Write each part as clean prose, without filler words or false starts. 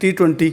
T20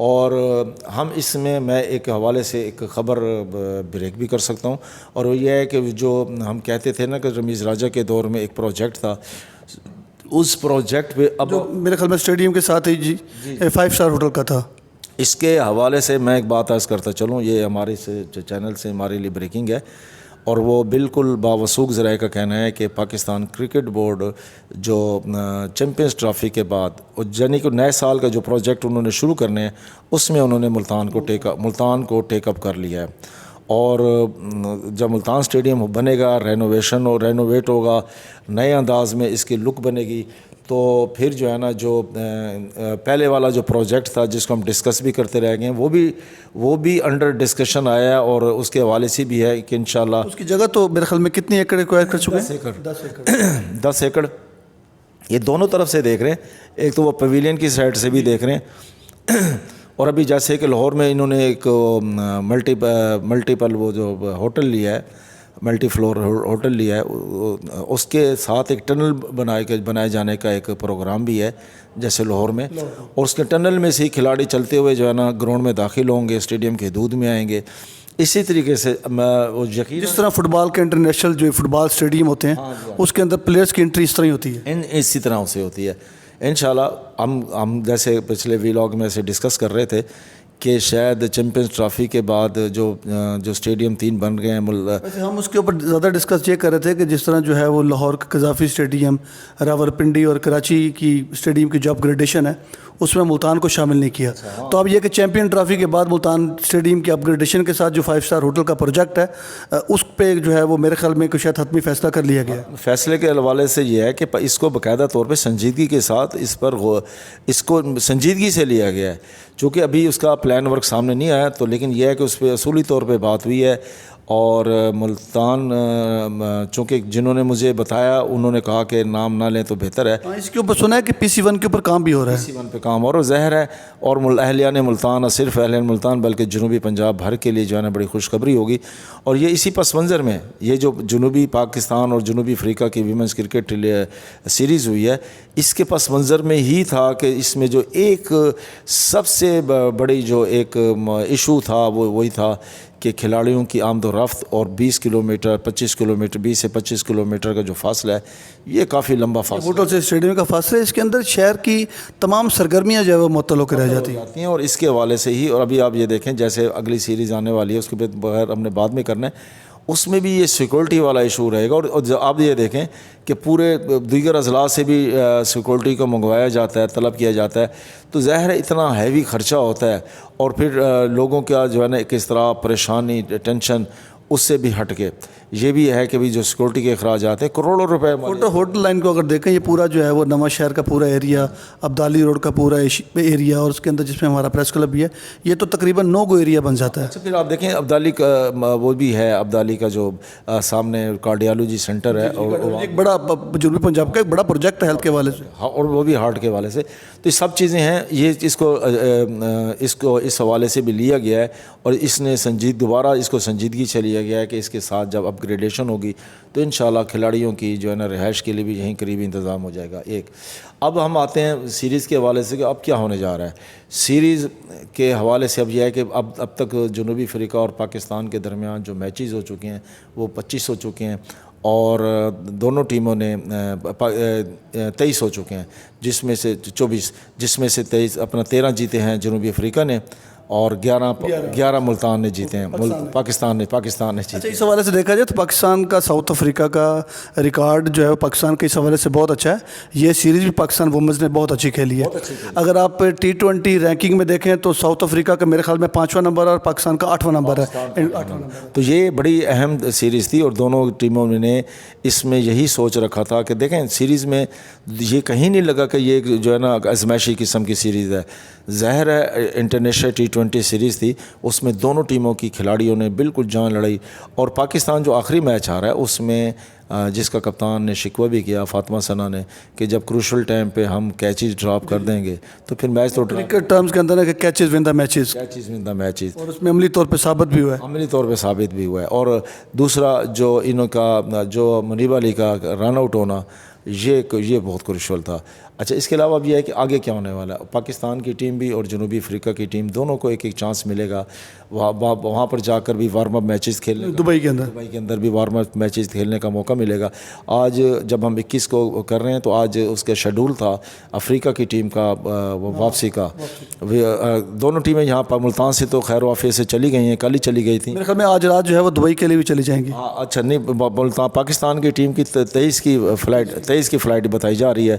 اور ہم اس میں ایک حوالے سے ایک خبر بریک بھی کر سکتا ہوں، اور وہ یہ ہے کہ جو ہم کہتے تھے نا کہ رمیز راجہ کے دور میں ایک پروجیکٹ تھا، اس پروجیکٹ پہ اب جو میرے خیال میں اسٹیڈیم کے ساتھ ہی 5 اسٹار ہوٹل کا تھا. اس کے حوالے سے میں ایک بات عرض کرتا چلوں، یہ ہمارے چینل سے ہمارے لیے بریکنگ ہے، اور وہ بالکل باوثوق ذرائع کا کہنا ہے کہ پاکستان کرکٹ بورڈ جو چیمپئنز ٹرافی کے بعد یعنی کہ نئے سال کا جو پروجیکٹ انہوں نے شروع کرنے ہیں، اس میں انہوں نے ملتان کو ٹیک اپ کر لیا ہے. اور جب ملتان اسٹیڈیم بنے گا، رینوویٹ ہوگا، نئے انداز میں اس کی لک بنے گی، تو پھر جو ہے نا جو پہلے والا جو پروجیکٹ تھا جس کو ہم ڈسکس بھی کرتے رہ گئے ہیں، وہ بھی انڈر ڈسکشن آیا ہے، اور اس کے حوالے سے بھی ہے کہ انشاءاللہ اس کی جگہ تو میرے خیال میں کتنی ایکڑ ایکوائر کر چکے ہیں؟ 10 ایکڑ یہ دونوں طرف سے دیکھ رہے ہیں، ایک تو وہ پویلین کی سائڈ سے بھی دیکھ رہے ہیں، اور ابھی جیسے کہ لاہور میں انہوں نے ایک ملٹیپل وہ جو ہوٹل لیا ہے، ملٹی فلور ہوٹل لیا ہے، اس کے ساتھ ایک ٹنل بنائے جانے کا ایک پروگرام بھی ہے جیسے لاہور میں، اور اس کے ٹنل میں سے ہی کھلاڑی چلتے ہوئے جو ہے نا گراؤنڈ میں داخل ہوں گے، اسٹیڈیم کے حدود میں آئیں گے. اسی طریقے سے یقین جس طرح فٹ بال کے انٹرنیشنل جو فٹ بال اسٹیڈیم ہوتے ہیں اس کے اندر پلیئرس کی انٹری اس طرح ہی ہوتی ہے، اسی طرح سے ہوتی ہے. انشاءاللہ ہم جیسے پچھلے ویلاگ میں سے ڈسکس کر رہے تھے کہ شاید چیمپئنز ٹرافی کے بعد جو اسٹیڈیم 3 بن گئے ہیں ویسے ہم اس کے اوپر زیادہ ڈسکس یہ کر رہے تھے کہ جس طرح جو ہے وہ لاہور کا قذافی اسٹیڈیم، راولپنڈی اور کراچی کی اسٹیڈیم کی جو اپ گریڈیشن ہے اس میں ملتان کو شامل نہیں کیا. تو اب یہ کہ چیمپئن ٹرافی کے بعد ملتان اسٹیڈیم کی اپ گریڈیشن کے ساتھ جو 5 اسٹار ہوٹل کا پروجیکٹ ہے اس پہ جو ہے وہ میرے خیال میں کچھ حتمی فیصلہ کر لیا گیا ہے. فیصلے کے حوالے سے یہ ہے کہ اس کو باقاعدہ طور پہ سنجیدگی کے ساتھ اس کو سنجیدگی سے لیا گیا ہے، چونکہ ابھی اس کا پلان ورک سامنے نہیں آیا، تو لیکن یہ ہے کہ اس پہ اصولی طور پہ بات ہوئی ہے. اور ملتان چونکہ جنہوں نے مجھے بتایا انہوں نے کہا کہ نام نہ لیں تو بہتر ہے. اس کے اوپر سنا ہے کہ PC1 کے اوپر کام بھی ہو رہا ہے، PC1 پہ کام اور ظاہر ہے، اور اہلیان ملتان، اور صرف اہلیان ملتان بلکہ جنوبی پنجاب بھر کے لیے جو ہے نا بڑی خوشخبری ہوگی. اور یہ اسی پس منظر میں یہ جو جنوبی پاکستان اور جنوبی افریقہ کی ویمنز کرکٹ سیریز ہوئی ہے، اس کے پس منظر میں ہی تھا کہ اس میں جو ایک سب سے بڑی جو ایک ایشو تھا وہ وہی تھا کہ کھلاڑیوں کی آمد و رفت، اور 20 کلومیٹر 25 کلومیٹر 20 سے 25 کلومیٹر کا جو فاصلہ ہے یہ کافی لمبا فاصلہ ہوٹل سے اسٹیڈیم کا فاصلہ ہے. اس کے اندر شہر کی تمام سرگرمیاں جو ہے وہ معطل ہو کے رہ جاتی ہیں، اور اس کے حوالے سے ہی. اور ابھی آپ یہ دیکھیں جیسے اگلی سیریز آنے والی ہے اس کے بغیر ہم نے بعد میں کرنا ہے، اس میں بھی یہ سیکورٹی والا ایشو رہے گا. اور آپ یہ دیکھیں کہ پورے دیگر اضلاع سے بھی سیکورٹی کو منگوایا جاتا ہے، طلب کیا جاتا ہے، تو ظاہر ہے اتنا ہیوی خرچہ ہوتا ہے. اور پھر لوگوں کا جو ہے نا کس طرح پریشانی ٹینشن اس سے بھی ہٹ کے یہ بھی ہے کہ بھی جو سیکورٹی کے اخراجات ہیں کروڑوں روپے. ہوٹل لائن کو اگر دیکھیں یہ پورا جو ہے وہ نواں شہر کا پورا ایریا، عبدالی روڈ کا پورا ایریا، اور اس کے اندر جس میں ہمارا پریس کلب بھی ہے، یہ تو تقریباً 9 ایریا بن جاتا ہے. اچھا پھر آپ دیکھیں عبدالی کا وہ بھی ہے، عبدالی کا جو سامنے کارڈیالوجی سینٹر ہے، اور ایک بڑا جنوبی پنجاب کا ایک بڑا پروجیکٹ ہے ہیلتھ کے حوالے سے، اور وہ بھی ہارٹ کے حوالے سے. تو یہ سب چیزیں ہیں، یہ اس کو اس حوالے سے بھی لیا گیا ہے، اور اس نے دوبارہ اس کو سنجیدگی سے لیا گیا ہے کہ اس کے ساتھ جب اپ گریڈیشن ہوگی تو انشاءاللہ کھلاڑیوں کی جو ہے نا رہائش کے لیے بھی یہیں قریبی انتظام ہو جائے گا. اب ہم آتے ہیں سیریز کے حوالے سے کہ اب کیا ہونے جا رہا ہے. سیریز کے حوالے سے اب یہ ہے کہ اب تک جنوبی افریقہ اور پاکستان کے درمیان جو میچز ہو چکے ہیں وہ 25 ہو چکے ہیں، اور دونوں ٹیموں نے 23 ہو چکے ہیں، جس میں سے 24، جس میں سے 23 اپنا 13 جیتے ہیں جنوبی افریقہ نے، اور 11 ملتان نے جیتے ہیں، پاکستان نے جیتے. اچھا اس حوالے سے دیکھا جائے تو پاکستان کا ساؤتھ افریقہ کا ریکارڈ جو ہے پاکستان کے اس حوالے سے بہت اچھا ہے. یہ سیریز بھی پاکستان وومنز نے بہت اچھی کھیلی ہے. اگر آپ T20 رینکنگ میں دیکھیں تو ساؤتھ افریقہ کا میرے خیال میں 5واں نمبر ہے اور پاکستان کا 8واں نمبر ہے. تو یہ بڑی اہم سیریز تھی، اور دونوں ٹیموں نے اس میں یہی سوچ رکھا تھا کہ دیکھیں سیریز میں یہ کہیں نہیں لگا کہ یہ جو ہے نا ازمائشی قسم کی سیریز ہے. ظاہر ہے انٹرنیشنل T20 سیریز تھی، اس میں دونوں ٹیموں کی کھلاڑیوں نے بالکل جان لڑائی. اور پاکستان جو آخری میچ آ رہا ہے اس میں جس کا کپتان نے شکوہ بھی کیا، فاطمہ ثنا نے، کہ جب کروشل ٹائم پہ ہم کیچز ڈراپ کر دیں گے تو پھر میچ تو کرکٹ ٹرمز کے اندر ہے کہ کیچز ون دا میچز، اور اس میں عملی طور پہ ثابت بھی ہوا ہے. اور دوسرا جو انہوں کا جو منیب علی کا رن آؤٹ ہونا، یہ بہت کروشل تھا. اچھا اس کے علاوہ اب یہ ہے کہ آگے کیا ہونے والا ہے. پاکستان کی ٹیم بھی اور جنوبی افریقہ کی ٹیم دونوں کو ایک ایک چانس ملے گا وہاں پر جا کر بھی وارم اپ میچز کھیلنے کا, دبئی کے اندر بھی وارم اپ میچز کھیلنے کا موقع ملے گا. آج جب ہم 21 کو کر رہے ہیں تو آج اس کا شیڈول تھا افریقہ کی ٹیم کا واپسی کا. دونوں ٹیمیں یہاں پر ملتان سے تو خیر وافیت سے چلی گئی ہیں, کل ہی چلی گئی تھیں. میرے خیال میں آج رات جو ہے وہ دبئی کے لیے بھی چلی جائیں گی. اچھا نہیں, ملتان پاکستان کی ٹیم کی 23 کی فلائٹ بتائی جا رہی ہے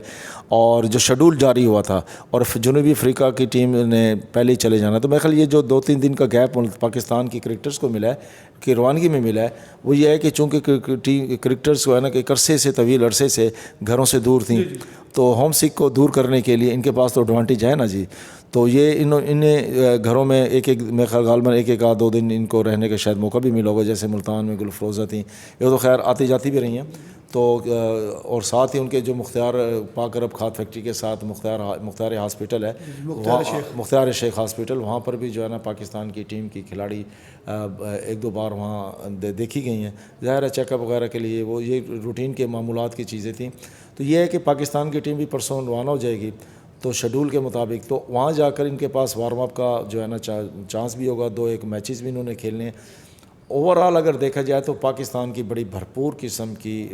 اور جو شیڈول جاری ہوا تھا, اور جنوبی افریقہ کی ٹیم نے پہلے ہی چلے جانا. تو میرے خیال یہ جو 2-3 دن کا گیپ پاکستان کی کرکٹرز کو ملا ہے کہ روانگی میں ملا ہے, وہ یہ ہے کہ چونکہ کرکٹرز کو ہے نا کہ عرصے سے طویل عرصے سے گھروں سے دور تھیں, تو ہوم سک کو دور کرنے کے لیے ان کے پاس تو ایڈوانٹیج ہے نا جی. تو یہ انہیں گھروں میں ایک میرے خیال غالباً ایک آدھ 2 دن ان کو رہنے کا شاید موقع بھی ملا ہوگا. جیسے ملتان میں گلفروزہ تھیں, یہ تو خیر آتی جاتی بھی رہی ہیں. تو اور ساتھ ہی ان کے جو مختار پاک عرب کھاد فیکٹری کے ساتھ مختار ہاسپٹل ہے, مختار شیخ ہاسپٹل, وہاں پر بھی جو ہے نا پاکستان کی ٹیم کی کھلاڑی 1-2 بار وہاں دیکھی گئی ہیں. ظاہر ہے چیک اپ وغیرہ کے لیے وہ یہ روٹین کے معمولات کی چیزیں تھیں. تو یہ ہے کہ پاکستان کی ٹیم بھی پرسوں روانہ ہو جائے گی تو شیڈول کے مطابق, تو وہاں جا کر ان کے پاس وارم اپ کا جو ہے نا چانس بھی ہوگا. 2-1 میچز بھی انہوں نے کھیلنے ہیں. اوور آل اگر دیکھا جائے تو پاکستان کی بڑی بھرپور قسم کی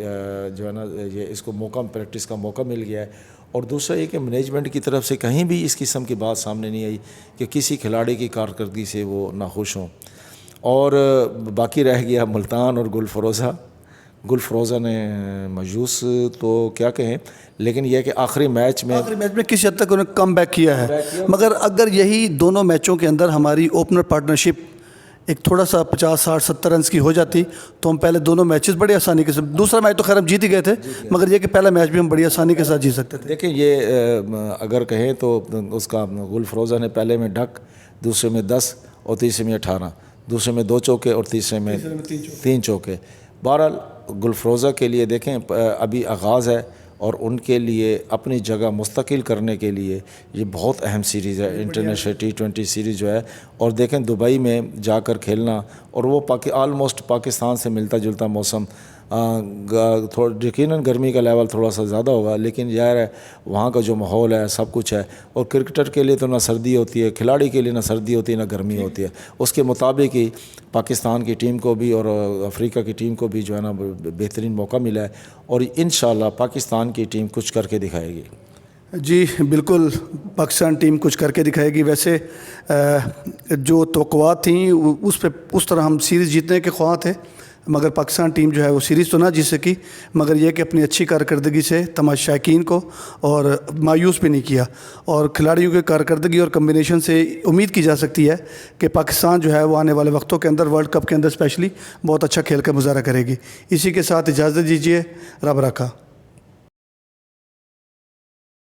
جو ہے نا یہ اس کو موقع پریکٹس کا موقع مل گیا ہے. اور دوسرا یہ کہ مینجمنٹ کی طرف سے کہیں بھی اس قسم کی بات سامنے نہیں آئی کہ کسی کھلاڑی کی کارکردگی سے وہ ناخوش ہوں. اور باقی رہ گیا ملتان اور گلفروزہ نے مایوس تو کیا کہیں, لیکن یہ کہ آخری میچ میں کسی حد تک انہوں نے کم بیک کیا ہے. مگر اگر یہی دونوں میچوں کے اندر ہماری اوپنر پارٹنرشپ ایک تھوڑا سا 50-60-70 رنز کی ہو جاتی تو ہم پہلے دونوں میچز بڑی آسانی کے ساتھ, دوسرا میچ تو خیر ہم جیت ہی گئے تھے, مگر یہ کہ پہلا میچ بھی ہم بڑی آسانی کے ساتھ جیت سکتے تھے. دیکھیں یہ اگر کہیں تو اس کا گلفروزہ نے پہلے میں ڈھک, دوسرے میں 10 اور تیسرے میں 18, دوسرے میں 2 چوکے اور تیسرے میں 3 چوکے. بہرحال گلفروزہ کے لیے دیکھیں ابھی آغاز ہے اور ان کے لیے اپنی جگہ مستقل کرنے کے لیے یہ بہت اہم سیریز ہے, انٹرنیشنل T20 سیریز جو ہے. اور دیکھیں دبئی میں جا کر کھیلنا, اور وہ آلموسٹ پاکستان سے ملتا جلتا موسم, یقیناً گرمی کا لیول تھوڑا سا زیادہ ہوگا, لیکن ظاہر ہے وہاں کا جو ماحول ہے سب کچھ ہے. اور کرکٹر کے لیے تو نہ سردی ہوتی ہے, کھلاڑی کے لیے نہ سردی ہوتی ہے نہ گرمی ہوتی ہے. اس کے مطابق ہی پاکستان کی ٹیم کو بھی اور افریقہ کی ٹیم کو بھی جو ہے نا بہترین موقع ملا ہے, اور انشاءاللہ پاکستان کی ٹیم کچھ کر کے دکھائے گی. جی بالکل, پاکستان ٹیم کچھ کر کے دکھائے گی. ویسے جو توقعات تھیں اس طرح ہم سیریز جیتنے کے خواہاں تھے, مگر پاکستان ٹیم جو ہے وہ سیریز تو نہ جیت سکی, مگر یہ کہ اپنی اچھی کارکردگی سے تمام شائقین کو اور مایوس بھی نہیں کیا. اور کھلاڑیوں کی کارکردگی اور کمبینیشن سے امید کی جا سکتی ہے کہ پاکستان جو ہے وہ آنے والے وقتوں کے اندر ورلڈ کپ کے اندر اسپیشلی بہت اچھا کھیل کا مظاہرہ کرے گی. اسی کے ساتھ اجازت دیجیے, رب رکھا.